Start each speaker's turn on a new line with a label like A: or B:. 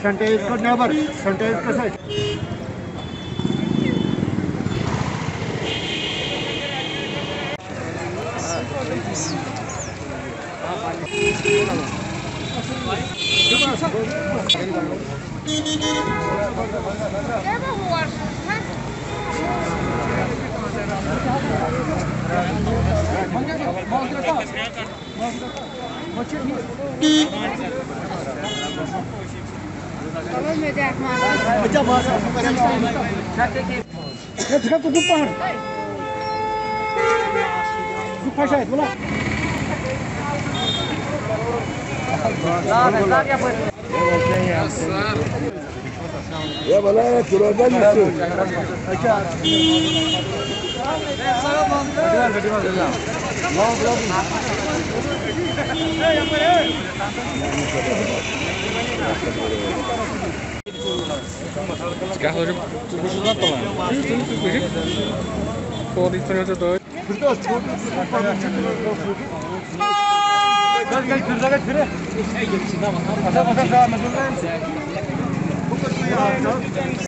A: Sanitize ko never. Sanitize ko sir.
B: Ya bana şuradan mısın?
C: Sekarang usulan pelan. Kalau di tengah itu.
A: Gel.